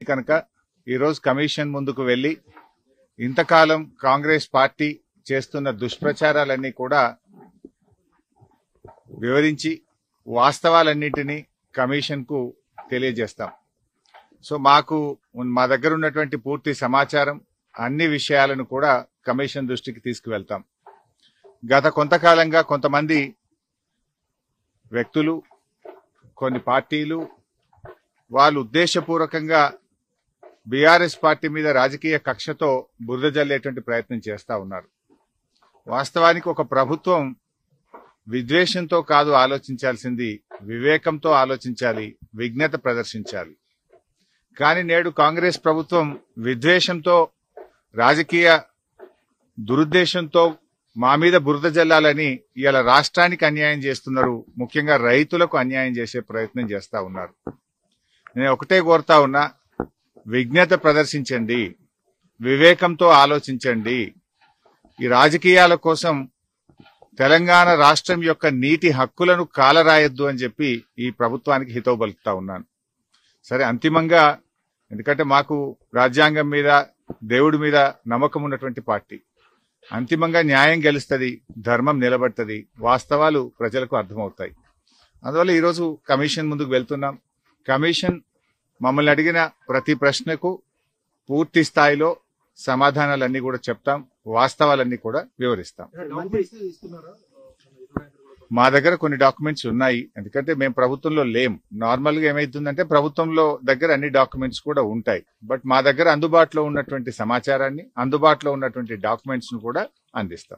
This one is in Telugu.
కనుక ఈరోజు కమిషన్ ముందుకు వెళ్లి ఇంతకాలం కాంగ్రెస్ పార్టీ చేస్తున్న దుష్ప్రచారాలన్నీ కూడా వివరించి వాస్తవాలన్నింటినీ కమిషన్ కు తెలియజేస్తాం. సో మా దగ్గర ఉన్నటువంటి పూర్తి సమాచారం అన్ని విషయాలను కూడా కమిషన్ దృష్టికి తీసుకువెళ్తాం. గత కొంతకాలంగా కొంతమంది వ్యక్తులు, కొన్ని పార్టీలు వాళ్ళు ఉద్దేశపూర్వకంగా బీఆర్ఎస్ పార్టీ మీద రాజకీయ కక్షతో బురద జల్లేటువంటి ప్రయత్నం చేస్తా ఉన్నారు. వాస్తవానికి ఒక ప్రభుత్వం విద్వేషంతో కాదు ఆలోచించాల్సింది, వివేకంతో ఆలోచించాలి, విజ్ఞత ప్రదర్శించాలి. కానీ నేడు కాంగ్రెస్ ప్రభుత్వం విద్వేషంతో, రాజకీయ దురుద్దేశంతో మా మీద బురద జల్లాలని ఇలా రాష్ట్రానికి అన్యాయం చేస్తున్నారు. ముఖ్యంగా రైతులకు అన్యాయం చేసే ప్రయత్నం చేస్తా ఉన్నారు. నేను ఒకటే కోరుతా ఉన్నా, విజ్ఞత ప్రదర్శించండి, వివేకంతో ఆలోచించండి. ఈ రాజకీయాల కోసం తెలంగాణ రాష్ట్రం యొక్క నీటి హక్కులను కాలరాయొద్దు అని చెప్పి ఈ ప్రభుత్వానికి హితవు పలుకుతా ఉన్నాను. సరే, అంతిమంగా ఎందుకంటే మాకు రాజ్యాంగం మీద, దేవుడి మీద నమ్మకం ఉన్నటువంటి పార్టీ, అంతిమంగా న్యాయం గెలుస్తుంది, ధర్మం నిలబడుతుంది, వాస్తవాలు ప్రజలకు అర్థమవుతాయి. అందువల్ల ఈరోజు కమిషన్ ముందుకు వెళ్తున్నాం. కమిషన్ మమ్మల్ని అడిగిన ప్రతి ప్రశ్నకు పూర్తి స్థాయిలో సమాధానాలన్నీ కూడా చెప్తాం, వాస్తవాలన్నీ కూడా వివరిస్తాం. మా దగ్గర కొన్ని డాక్యుమెంట్స్ ఉన్నాయి, ఎందుకంటే మేము ప్రభుత్వంలో లేం. నార్మల్ గా ఏమైతుందంటే ప్రభుత్వంలో దగ్గర అన్ని డాక్యుమెంట్స్ కూడా ఉంటాయి. బట్ మా దగ్గర అందుబాటులో ఉన్నటువంటి సమాచారాన్ని, అందుబాటులో ఉన్నటువంటి డాక్యుమెంట్స్ ను కూడా అందిస్తాం.